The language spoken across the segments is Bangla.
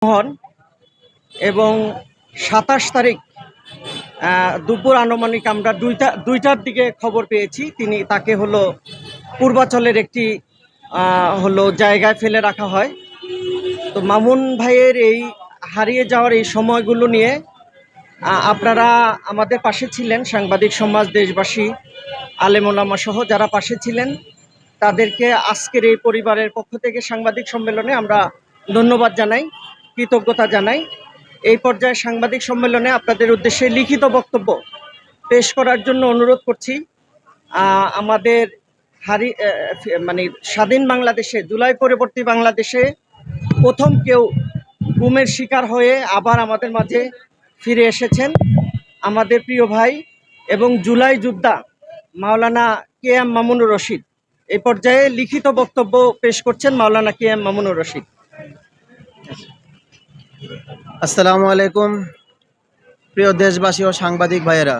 হন এবং ২৭ তারিখ দুপুর আনুমানিক আমরা দুইটার দিকে খবর পেয়েছি তাকে পূর্বাচলের একটি জায়গায় ফেলে রাখা হয়। তো মামুন ভাইয়ের এই হারিয়ে যাওয়ার এই সময়গুলো নিয়ে আপনারা আমাদের পাশে ছিলেন, সাংবাদিক সমাজ, দেশবাসী, আলেম ওলামা সহ যারা পাশে ছিলেন তাদেরকে আজকের এই পরিবারের পক্ষ থেকে সাংবাদিক সম্মেলনে আমরা ধন্যবাদ জানাই, কৃতজ্ঞতা জানাই। এই পর্যায়ে সাংবাদিক সম্মেলনে আপনাদের উদ্দেশ্যে লিখিত বক্তব্য পেশ করার জন্য অনুরোধ করছি। আমাদের স্বাধীন বাংলাদেশে, জুলাই পরবর্তী বাংলাদেশে প্রথম কেউ গুমের শিকার হয়ে আবার আমাদের মাঝে ফিরে এসেছেন আমাদের প্রিয় ভাই এবং জুলাই যোদ্ধা মাওলানা KM মামুনুর রশিদ। এই পর্যায়ে লিখিত বক্তব্য পেশ করছেন মাওলানা KM মামুনুর রশিদ। আসসালামু আলাইকুম প্রিয় দেশবাসী ও সাংবাদিক ভাইয়েরা,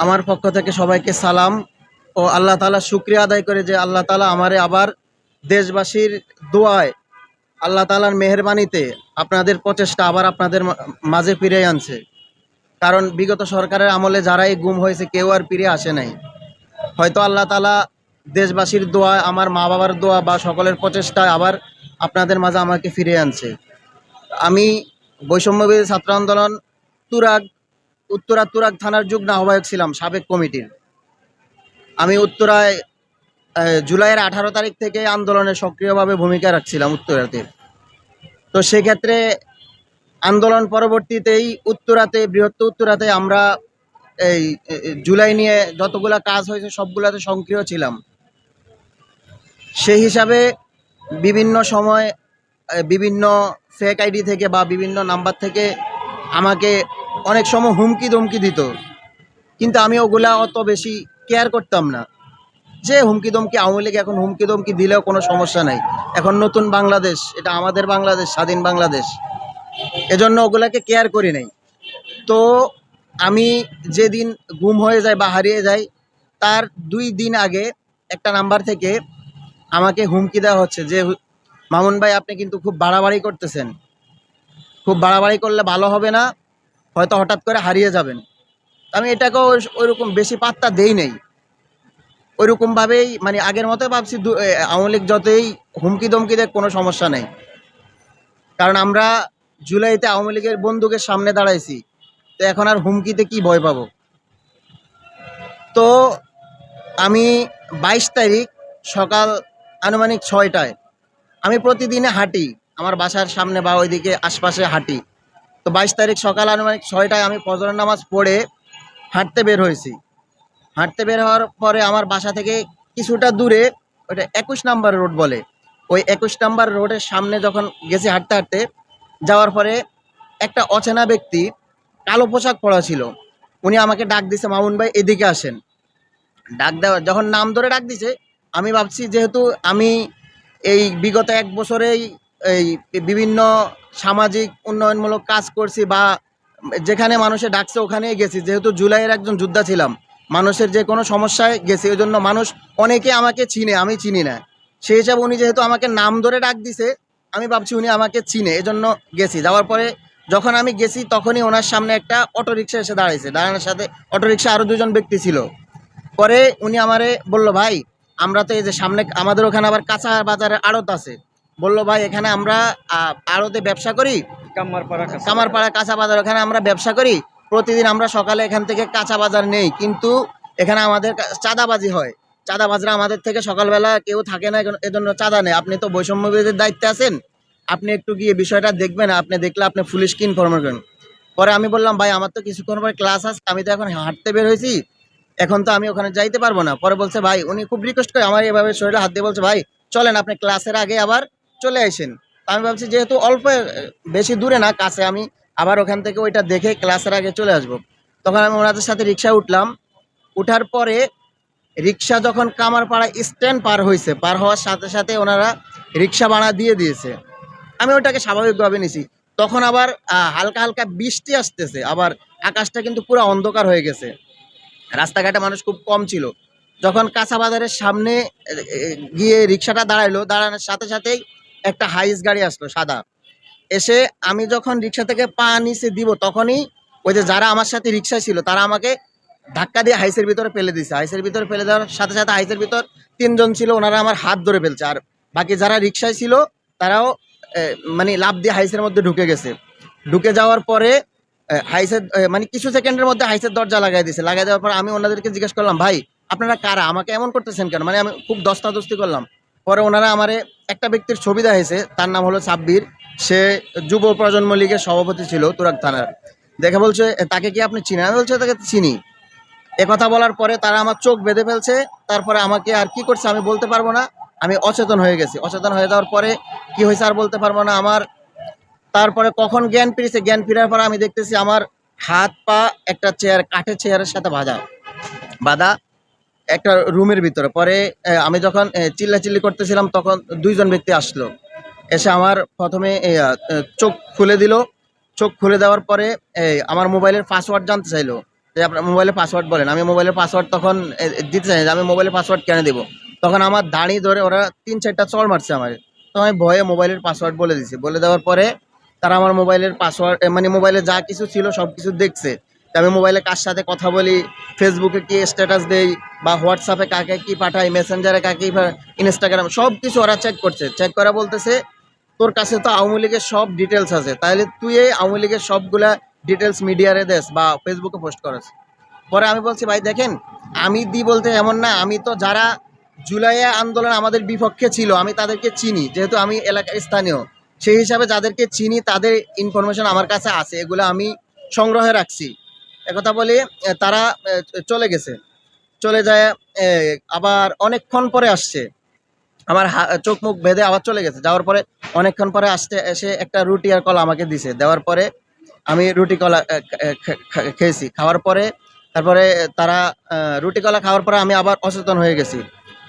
আমার পক্ষ থেকে সবাইকে সালাম ও আল্লাহ তাআলা শুকরিয়া আদায় করে যে আল্লাহ তাআলা আমারে আবার দেশবাসীর দোয়ায়, আল্লাহ তাআলার মেহেরবানিতে আপনাদের প্রচেষ্টা আবার আপনাদের মাঝে ফিরে আনছে। কারণ বিগত সরকারের আমলে যারাই গুম হয়েছে কেউ আর ফিরে আসে নাই। হয়তো আল্লাহ তাআলা দেশবাসীর দোয়া, আমার মা বাবার দোয়া বা সকলের প্রচেষ্টায় আবার আপনাদের মাঝে আমাকে ফিরে আনছে। আমি বৈষম্যবিরোধী ছাত্র আন্দোলন উত্তরা তুরাগ থানার যুগ্ম আহ্বায়ক ছিলাম, সাবেক কমিটির। আমি উত্তরায় জুলাইয়ের 18 তারিখ থেকে আন্দোলনে সক্রিয়ভাবে ভূমিকা রাখছিলাম উত্তরাতে। তো সেক্ষেত্রে আন্দোলন পরবর্তীতেই বৃহত্তর উত্তরাতে আমরা এই জুলাই নিয়ে যতগুলা কাজ হয়েছে সবগুলাতে সক্রিয় ছিলাম। সেই হিসাবে বিভিন্ন সময় বিভিন্ন ফেক আইডি থেকে বা বিভিন্ন নাম্বার থেকে আমাকে অনেক সময় হুমকি ধমকি দিত, কিন্তু আমি ওগুলা অত বেশি কেয়ার করতাম না। যে হুমকি ধমকি, আওয়ামী লীগ এখন হুমকি ধমকি দিলেও কোনো সমস্যা নাই, এখন নতুন বাংলাদেশ, এটা আমাদের বাংলাদেশ, স্বাধীন বাংলাদেশ, এজন্য ওগুলাকে কেয়ার করি নাই। তো আমি যেদিন গুম হয়ে যায় বা হারিয়ে যাই তার 2 দিন আগে একটা নাম্বার থেকে আমাকে হুমকি দেওয়া হচ্ছে যে মামুন ভাই আপনি কিন্তু খুব বাড়াবাড়ি করতেছেন, খুব বাড়াবাড়ি করলে ভালো হবে না, হয়তো হঠাৎ করে হারিয়ে যাবেন। আমি এটাকেও ওইরকম বেশি পাত্তা দেই নেই, ওইরকমভাবেই আগের মতো ভাবছি আওয়ামী লীগ যতই হুমকি ধমকি দেয় কোনো সমস্যা নেই, কারণ আমরা জুলাইতে আওয়ামী লীগের বন্দুকের সামনে দাঁড়াইছি, তো এখন আর হুমকিতে কি ভয় পাবো। তো আমি 22 তারিখ সকাল আনুমানিক 6টায়, আমি প্রতিদিনে হাঁটি, আমার বাসার সামনে বা ওইদিকে আশপাশে হাঁটি। তো 22 তারিখ সকাল আনুমানিক 6টায় আমি ফজরের নামাজ পড়ে হাঁটতে বের হয়েছি। হাঁটতে বের হওয়ার পরে আমার বাসা থেকে কিছুটা দূরে, ওইটা 21 নাম্বার রোড বলে, ওই 21 নাম্বার রোডের সামনে যখন গেছি হাঁটতে হাঁটতে, যাওয়ার পরে একটা অচেনা ব্যক্তি কালো পোশাক পরা ছিল, উনি আমাকে ডাক দিছে, মামুন ভাই এদিকে আসেন। ডাক দেওয়া যখন নাম ধরে ডাক দিছে, আমি ভাবছি যেহেতু আমি এই বিগত 1 বছরেই এই বিভিন্ন সামাজিক উন্নয়নমূলক কাজ করছি বা যেখানে মানুষে ডাকছে ওখানেই গেছি, যেহেতু জুলাইয়ের একজন যোদ্ধা ছিলাম, মানুষের যে কোনো সমস্যায় গেছি, ওই জন্য মানুষ অনেকে আমাকে চিনে, আমি চিনি না। সেই হিসাবে উনি যেহেতু আমাকে নাম ধরে ডাক দিছে, আমি ভাবছি উনি আমাকে চিনে, এজন্য গেছি। যাওয়ার পরে যখন আমি গেছি তখনই ওনার সামনে একটা অটোরিকশা এসে দাঁড়াইছে, দাঁড়ানোর সাথে অটোরিকশা আরও 2জন ব্যক্তি ছিল। পরে উনি আমারে বলল, ভাই আমরা তো এই যে সামনে আমাদের ওখানে আবার কাঁচা বাজারের আড়ত আছে, বলল ভাই এখানে আমরা আড়তে ব্যবসা করি, কামারপাড়া কাঁচা বাজার, ওখানে আমরা ব্যবসা করি, প্রতিদিন আমরা সকালে এখান থেকে কাঁচা বাজার নেই, কিন্তু এখানে আমাদের চাঁদাবাজি হয়, চাঁদাবাজরা আমাদের থেকে সকালবেলা কেউ থাকে না, এজন্য চাঁদা নেই। আপনি তো বৈষম্য বিরোধীর দায়িত্বে আছেন, আপনি একটু গিয়ে বিষয়টা দেখবেন, আপনি দেখলে আপনি পুলিশকে ইনফর্ম করবেন। পরে আমি বললাম, ভাই আমার তো কিছুক্ষণ পরে ক্লাস আছে, আমি তো এখন হাঁটতে বের হয়েছি, এখন তো আমি ওখানে যাইতে পারবো না। পরে বলছে ভাই, উনি খুব রিকোয়েস্ট করে আমার এভাবে শরীরে হাত দিয়ে বলছে, ভাই চলেন আপনি ক্লাসের আগে আবার চলে আসেন। আমি ভাবছি যেহেতু অল্প, বেশি দূরে না, কাছে, আমি আবার ওখান থেকে ওইটা দেখে ক্লাসের আগে চলে আসবো। তখন আমি ওনাদের সাথে রিক্সায় উঠলাম। উঠার পরে রিক্সা যখন কামারপাড়া স্ট্যান্ড পার হয়েছে, পার হওয়ার সাথে সাথে ওনারা রিক্সা ভাড়া দিয়ে দিয়েছে। আমি ওটাকে স্বাভাবিকভাবে নিছি। তখন আবার হালকা হালকা বৃষ্টি আসতেছে, আবার আকাশটা কিন্তু পুরো অন্ধকার হয়ে গেছে, রাস্তাঘাটে মানুষ খুব কম ছিল। যখন কাঁচা বাজারের সামনে গিয়ে রিক্সাটা দাঁড়ানোর সাথে সাথেই একটা হাইস গাড়ি আসলো সাদা। এসে আমি যখন রিক্সা থেকে পা নিচে দিব তখনই ওই যে যারা আমার সাথে রিক্সায় ছিল তারা আমাকে ধাক্কা দিয়ে হাইসের ভিতরে ফেলে দিছে। হাইসের ভিতরে ফেলে দেওয়ার সাথে সাথে হাইসের ভিতর 3 জন ছিল, ওনারা আমার হাত ধরে ফেলছে। আর বাকি যারা রিক্সায় ছিল তারাও মানে লাফ দিয়ে হাইসের মধ্যে ঢুকে গেছে। ঢুকে যাওয়ার পরে হাইসের মানে কিছু সেকেন্ডের মধ্যে হাইসের দরজা লাগাই দিয়েছে। লাগাই দেওয়ার পর আমি ওনাদেরকে জিজ্ঞেস করলাম, ভাই আপনারা কারা, আমাকে এমন করতেছেন কেন? মানে আমি খুব দস্তাদস্তি করলাম। পরে ওনারা আমারে একটা ব্যক্তির ছবি দেখাইছে, তার নাম হলো সাব্বির। সে যুব প্রজন্ম লীগের সভাপতি ছিল তুরাগ থানার। দেখে বলছে, তাকে কি আপনি চিনেন? আমি বলছি তাকে চিনি। একথা বলার পরে তারা আমার চোখ বেঁধে ফেলছে। তারপরে আমাকে আর কি করছে আমি বলতে পারবো না। আমি অচেতন হয়ে গেছি। অচেতন হয়ে যাওয়ার পরে কি হয়েছে আর বলতে পারবো না। আমার তারপরে কখন জ্ঞান ফিরেছে, জ্ঞান ফেরার পরে আমি দেখতেছি আমার হাত পা একটা চেয়ার, কাঠের চেয়ারের সাথে বাঁধা একটা রুমের ভিতরে। পরে আমি যখন চিল্লাচিল্লি করতেছিলাম তখন 2 জন ব্যক্তি আসলো। এসে আমার প্রথমে চোখ খুলে দিল। চোখ খুলে দেওয়ার পরে আমার মোবাইলের পাসওয়ার্ড জানতে চাইলো, যে আপনার মোবাইলের পাসওয়ার্ড বলেন। আমি মোবাইলের পাসওয়ার্ড তখন দিতে চাই যে আমি মোবাইলের পাসওয়ার্ড কেন দেবো। তখন আমার দাঁড়ি ধরে ওরা 3-4টা চড় মারছে আমার। তো আমি ভয়ে মোবাইলের পাসওয়ার্ড বলে দিছি। বলে দেওয়ার পরে তারা আমার মোবাইলের পাসওয়ার্ড মানে মোবাইলে যা কিছু ছিল সব কিছু দেখছে। তা আমি মোবাইলে কার সাথে কথা বলি, ফেসবুকে কি স্ট্যাটাস দেই, বা হোয়াটসঅ্যাপে কাকে কি পাঠাই, মেসেঞ্জারে কাকে ইনস্টাগ্রাম সব কিছু ওরা চেক করছে। চেক করা বলতেছে, তোর কাছে তো আওয়ামী লীগের সব ডিটেলস আছে, তাহলে তুই এই আওয়ামী লীগের সবগুলা ডিটেলস মিডিয়ারে দেস বা ফেসবুকে পোস্ট করিস। পরে আমি বলছি, ভাই দেখেন, আমি বলতে এমন না, আমি তো যারা জুলাইয়ে আন্দোলন আমাদের বিপক্ষে ছিল আমি তাদেরকে চিনি, যেহেতু আমি এলাকার স্থানীয়, সেই হিসাবে যাদেরকে চিনি তাদের ইনফরমেশন আমার কাছে আছে, এগুলো আমি সংগ্রহে রাখছি। একথা বলে তারা চলে গেছে। চলে যায়, আবার অনেকক্ষণ পরে আসছে। আমার চোখ মুখ বেঁধে আবার চলে গেছে। যাওয়ার পরে অনেকক্ষণ পরে এসে একটা রুটি আর কলা আমাকে দিছে। দেওয়ার পরে আমি রুটি কলা খেয়েছি। খাওয়ার পরে তারপরে তারা রুটি কলা খাওয়ার পরে আমি আবার অচেতন হয়ে গেছি।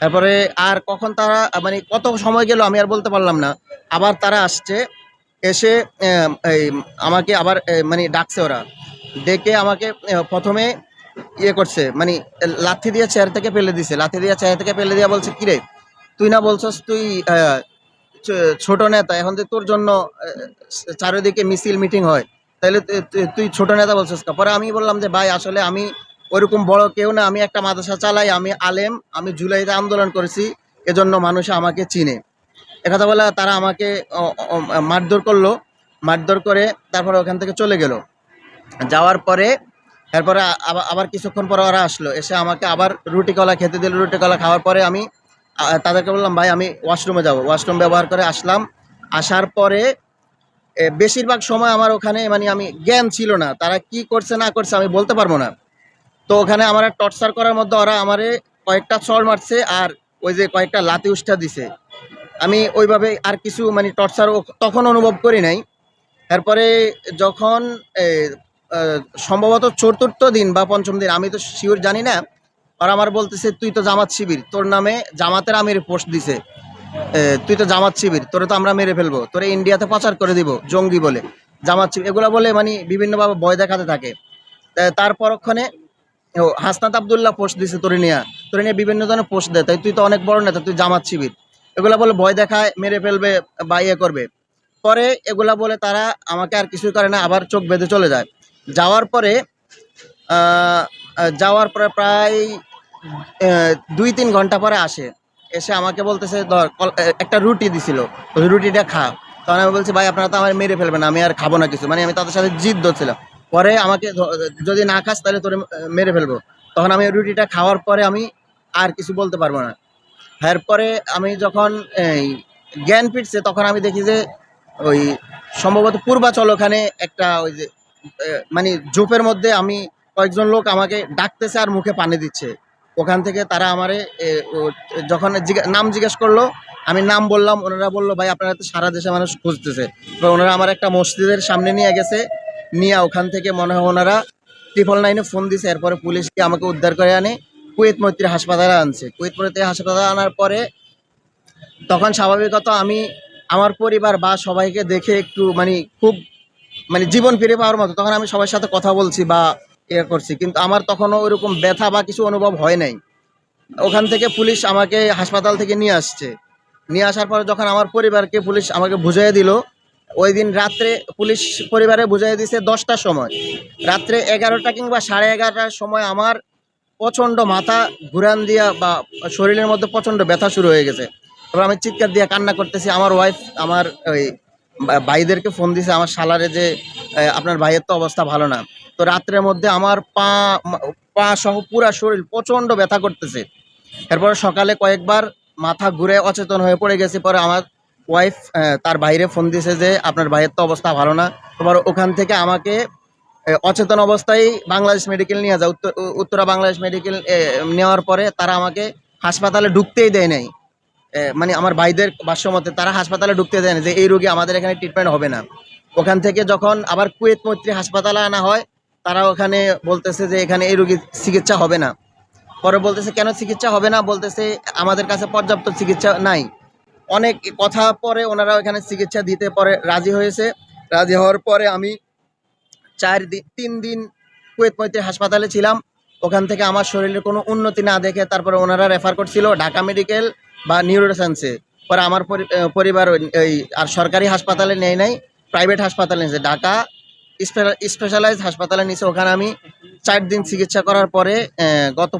তারপরে আর কখন তারা মানে কত সময় গেল আমি আর বলতে পারলাম না। আবার তারা আসছে, এসে এই আমাকে আবার মানে ডাকছে ওরা। ডেকে আমাকে প্রথমে ইয়ে করছে, মানে লাথি দিয়ে চেয়ার থেকে ফেলে দিছে। লাথি দিয়ে চেয়ার থেকে ফেলে দিয়ে বলছে, কিরে তুই না বলছস তুই ছোট নেতা, এখন যে তোর জন্য চারিদিকে মিছিল মিটিং হয়, তাহলে তুই ছোট নেতা বলছস কা? পরে আমি বললাম যে ভাই আসলে আমি ওইরকম বড় কেউ না, আমি একটা মাদ্রাসা চালাই, আমি আলেম, আমি জুলাইতে আন্দোলন করেছি, এজন্য মানুষ আমাকে চিনে। একথা বলে তারা আমাকে মারধর করলো। মারধর করে তারপরে ওখান থেকে চলে গেল। যাওয়ার পরে তারপরে আবার কিছুক্ষণ পরে ওরা আসলো। এসে আমাকে আবার রুটি কলা খেতে দিল। রুটি কলা খাওয়ার পরে আমি তাদেরকে বললাম, ভাই আমি ওয়াশরুমে যাব। ওয়াশরুম ব্যবহার করে আসলাম। আসার পরে বেশিরভাগ সময় আমার ওখানে মানে আমি জ্ঞান ছিল না, তারা কি করছে না করছে আমি বলতে পারবো না। তো ওখানে আমার টর্চার করার মধ্যে ওরা আমারে কয়েকটা চড় মারছে, আর ওই যে কয়েকটা লাথি উষ্টা দিছে। আমি ওইভাবে আর কিছু মানে টর্চার তখন অনুভব করি নাই। তারপরে যখন সম্ভবত 4র্থ দিন বা 5ম দিন, আমি তো শিওর জানি না, ওরা আমার বলতেছে, তুই তো জামাত শিবির, তোর নামে জামাতের আমির পোস্ট দিছে, তুই তো জামাত শিবির, তোরে তো আমরা মেরে ফেলবো, তোরে ইন্ডিয়াতে পাচার করে দিব জঙ্গি বলে, জামাত শিবির এগুলা বলে মানে বিভিন্নভাবে ভয় দেখাতে থাকে। তার পরক্ষণে হাসনাত আবদুল্লাহ পোস্ট দিছে তোরে নিয়ে বিভিন্ন ধরনের পোস্ট দেয়, তাই তুই তো অনেক বড় নেতা, তুই জামাত শিবির, এগুলা বলে ভয় দেখায়, মেরে ফেলবে বা ইয়ে করবে। পরে এগুলা বলে তারা আমাকে আর কিছুই করে না, আবার চোখ বেঁধে চলে যায়। যাওয়ার পরে প্রায় 2-3 ঘন্টা পরে আসে। এসে আমাকে বলতেছে, ধর একটা রুটি দিছিল, ওই রুটিটা খা। তখন আমি বলছি, ভাই আপনারা তো আমার মেরে ফেলবেন, আমি আর খাবো না কিছু, মানে আমি তাদের সাথে জিদ ধরছিলাম। পরে আমাকে যদি না খাস তাহলে তোরে মেরে ফেলবো। তখন আমি রুটিটা খাওয়ার পরে আমি আর কিছু বলতে পারবো না। এরপরে আমি যখন জ্ঞান ফিরছে তখন আমি দেখি যে ওই সম্ভবত পূর্বাচল ওখানে একটা ওই যে মানে ঝোপের মধ্যে আমি কয়েকজন লোক আমাকে ডাকতেছে আর মুখে পানি দিচ্ছে। ওখান থেকে তারা আমারে যখন নাম জিজ্ঞেস করলো, আমি নাম বললাম, ওনারা বললো, ভাই আপনারা তো সারা দেশে মানুষ খুঁজতেছে। তো ওনারা আমার একটা মসজিদের সামনে নিয়ে গেছে, নিয়ে ওখান থেকে মনে হয় ওনারা 999 ফোন দিছে। এরপরে পুলিশ গিয়ে আমাকে উদ্ধার করে আনে, কুয়েত মৈত্রী হাসপাতালে আনছে। কুয়েত মৈত্রী হাসপাতালে আনার পরে তখন স্বাভাবিকত আমি আমার পরিবার বা সবাইকে দেখে একটু মানে খুব মানে জীবন ফিরে পাওয়ার মতো, তখন আমি সবার সাথে কথা বলছি বা ইয়ে করছি, কিন্তু আমার তখনও ওইরকম ব্যথা বা কিছু অনুভব হয় নাই। ওখান থেকে পুলিশ আমাকে হাসপাতাল থেকে নিয়ে আসছে। নিয়ে আসার পরে যখন আমার পরিবারকে পুলিশ আমাকে বুঝিয়ে দিল, ওই দিন রাত্রে পুলিশ পরিবারে বুঝিয়ে দিছে 10টার সময়। রাত্রে 11টা কিংবা 11:30টার সময় আমার প্রচণ্ড মাথা ঘুরান দিয়া বা শরীরের মধ্যে প্রচণ্ড ব্যথা শুরু হয়ে গেছে। এবার আমি চিৎকার দিয়ে কান্না করতেছি। আমার ওয়াইফ আমার ওই ভাইদেরকে ফোন দিছে, আমার শালারে, যে আপনার ভাইয়ের তো অবস্থা ভালো না। তো রাত্রের মধ্যে আমার পা সহ পুরা শরীর প্রচণ্ড ব্যথা করতেছে। এরপরে সকালে কয়েকবার মাথা ঘুরে অচেতন হয়ে পড়ে গেছি। পরে আমার ওয়াইফ তার বাইরে ফোন দিছে যে আপনার ভাইয়ের তো অবস্থা ভালো না। তোমার ওখান থেকে আমাকে অচেতন অবস্থায় বাংলাদেশ মেডিকেল নিয়ে যায়। উত্তরা বাংলাদেশ মেডিকেল নেওয়ার পরে তারা আমাকে হাসপাতালে ঢুকতেই দেয় নাই। মানে আমার ভাইদের ভাষ্যমতে তারা হাসপাতালে ঢুকতে দেয় না, যে এই রোগী আমাদের এখানে ট্রিটমেন্ট হবে না। ওখান থেকে যখন আবার কুয়েত মৈত্রী হাসপাতালে আনা হয়, তারা ওখানে বলতেছে যে এখানে এই রোগীর চিকিৎসা হবে না। পরে বলতেছে কেন চিকিৎসা হবে না, বলতেছে আমাদের কাছে পর্যাপ্ত চিকিৎসা নাই। অনেক কথা পরে ওনারা ওখানে চিকিৎসা দিতে পরে রাজি হয়েছে। রাজি হওয়ার পরে আমি 3 দিন কুয়েত মৈত্রী হাসপাতালে ছিলাম। ওখান থেকে আমার শরীরের কোনো উন্নতি না দেখে তারপরে ওনারা রেফার করছিল ঢাকা মেডিকেল বা নিউরোসায়েন্সে। পরে আমার পরিবার ওই আর সরকারি হাসপাতালে নেয় নাই, প্রাইভেট হাসপাতালে নিয়েছে, ঢাকা স্পেশালাইজ হাসপাতালে নিয়েছে। ওখানে আমি 4 দিন চিকিৎসা করার পরে গত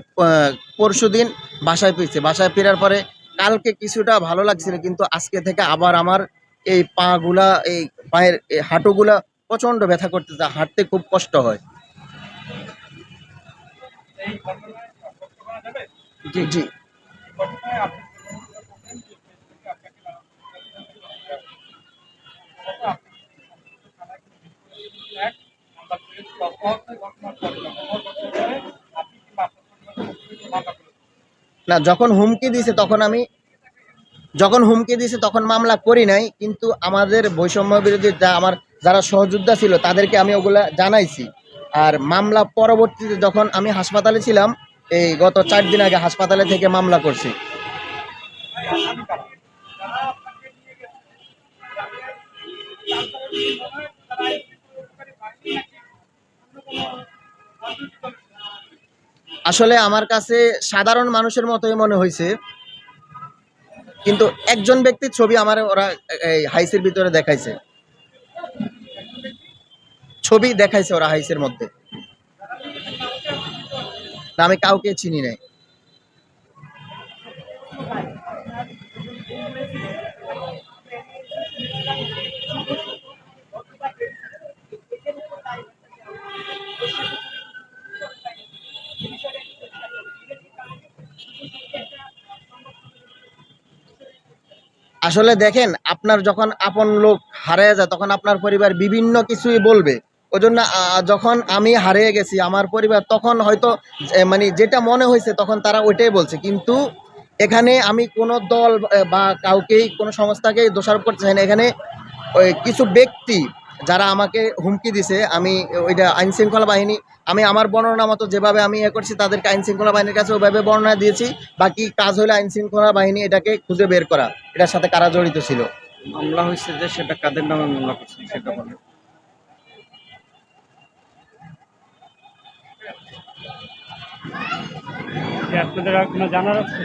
পরশু দিন বাসায় ফিরছি। বাসায় ফেরার পরে কালকে কিছুটা ভালো লাগছিল, কিন্তু আজকে থেকে আবার আমার এই পাগুলা, এই পায়ের এই হাঁটুগুলা প্রচন্ড ব্যথা করতেছে, হাঁটতে খুব কষ্ট হয়। জি জি। না, যখন হুমকি দিছে তখন মামলা করি নাই, কিন্তু আমাদের বৈষম্য বিরোধী আমার যারা সহযোদ্ধা ছিল তাদেরকে আমি ওগুলা জানাইছি। আর মামলা পরবর্তীতে যখন আমি হাসপাতালে ছিলাম, এই গত 4 দিন আগে হাসপাতালে থেকে মামলা করছি। আসলে আমার কাছে সাধারণ মানুষের মতোই মনে হয়েছে, কিন্তু একজন ব্যক্তির ছবি আমার ওরা এই হাইসের ভিতরে দেখাইছে, ছবি দেখাইছে ওরা হাইসের মধ্যে। না, আমি কাউকে চিনি নাই। আসলে দেখেন, আপনার যখন আপন লোক হারিয়ে যায় তখন আপনার পরিবার বিভিন্ন কিছুই বলবে। ওই জন্য যখন আমি হারিয়ে গেছি আমার পরিবার তখন হয়তো মানে যেটা মনে হয়েছে তখন তারা ওইটাই বলছে, কিন্তু এখানে আমি কোনো দল বা কাউকেই কোনো সংস্থাকেই দোষারোপ করতে চাই না। এখানে ওই কিছু ব্যক্তি যারা আমাকে হুমকি দিছে, আমি ওইটা আইন শৃঙ্খলা বাহিনী, আমি আমার বর্ণনা মতো যেভাবে আমি করছি তাদেরকে আইন শৃঙ্খলা বাহিনীর কাছে ওইভাবে বর্ণনা দিয়েছি। বাকি কাজ হলো আইন শৃঙ্খলা বাহিনী এটাকে খুঁজে বের করা, এটার সাথে কারা জড়িত ছিল। মামলা হয়েছে যে সেটা কাদের নামে মামলা করছে সেটা বলে। আপনাদের আর কোনো জানার আছে?